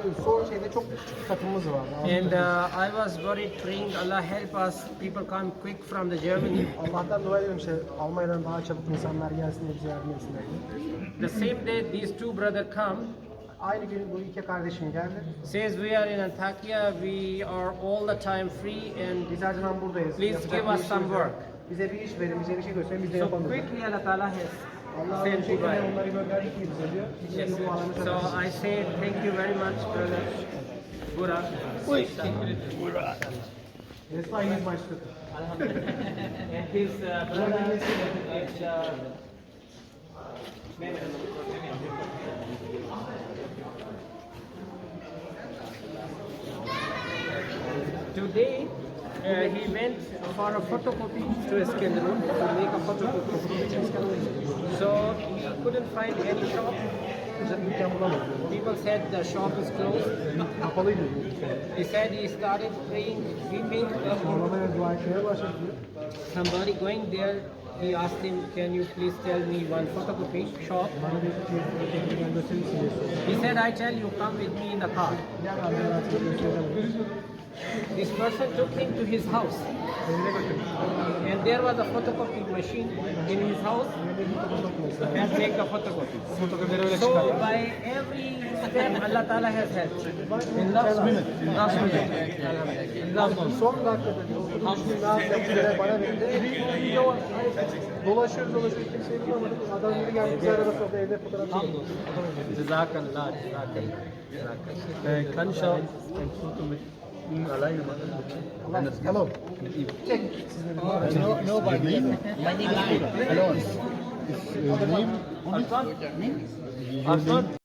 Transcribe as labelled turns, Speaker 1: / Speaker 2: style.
Speaker 1: Son şeyde çok küçük katımız var.
Speaker 2: And I was worried, praying, Allah help us, people come quick from the Germany.
Speaker 1: Allah'tan dua ediyorum işte Almanya'dan daha çabuk insanlar gelsin de bize yardım etsinler diye.
Speaker 2: The same day these two brothers come,
Speaker 1: Aynı gün bu iki kardeşim geldi.
Speaker 2: says we are in Antakya, we are all the time free and
Speaker 1: Biz her zaman buradayız.
Speaker 2: please
Speaker 1: Yapacak
Speaker 2: give
Speaker 1: bir
Speaker 2: us
Speaker 1: işimiz
Speaker 2: some
Speaker 1: yok.
Speaker 2: work.
Speaker 1: Bize bir iş verin, bize bir şey gösterin, biz de
Speaker 2: So
Speaker 1: yapalım.
Speaker 2: quickly Allah Ta'ala has
Speaker 1: Allah
Speaker 2: sent
Speaker 1: bir şekilde
Speaker 2: Dubai.
Speaker 1: onları gönderdik ki bize diyor. Biz
Speaker 2: Yes.
Speaker 1: de bu alana
Speaker 2: So
Speaker 1: çalışıyoruz.
Speaker 2: I say thank you very much, brother. Burak.
Speaker 1: That's why he's my student.
Speaker 2: And his brother is today he went for a photocopy to Iskenderun to make a photocopy. So he couldn't find any shop.
Speaker 1: Bize dükkan bulamadık.
Speaker 2: People said the shop is closed.
Speaker 1: Kapalıydı bu dükkan.
Speaker 2: He said he started praying, weeping.
Speaker 1: Ağlamaya, dua etmeye başladı diyor.
Speaker 2: Somebody going there, he asked him, can you please tell me one photocopy shop?
Speaker 1: Bana bir şey gösterir misin diye sordu.
Speaker 2: He said, I tell you, come with me in the car.
Speaker 1: Gel abi ben artık göstereceğim.
Speaker 2: This person took him to his house.
Speaker 1: Evine götürdüm.
Speaker 2: And there was a photocopy machine in his house
Speaker 1: Evine bir fotoğraf mesela.
Speaker 2: and make the photocopy.
Speaker 1: Fotoğrafları öyle
Speaker 2: So
Speaker 1: çıkardı.
Speaker 2: by every step, Allah Ta'ala has helped.
Speaker 1: In last minute. Last minute. Son dakikada okudum şimdi ne yapacağım üzere bana verdi. Dolaşıyoruz kimseyi bulamadık. Adam biri geldi bize araba soktu evde fotoğraf çekti.
Speaker 2: Jazakallah, jazakallah.
Speaker 3: Kann ich auch ein Foto mit ihm alleine machen?
Speaker 1: Hello. Çek.
Speaker 3: Nobody. Alone. Is name?
Speaker 2: Arfan?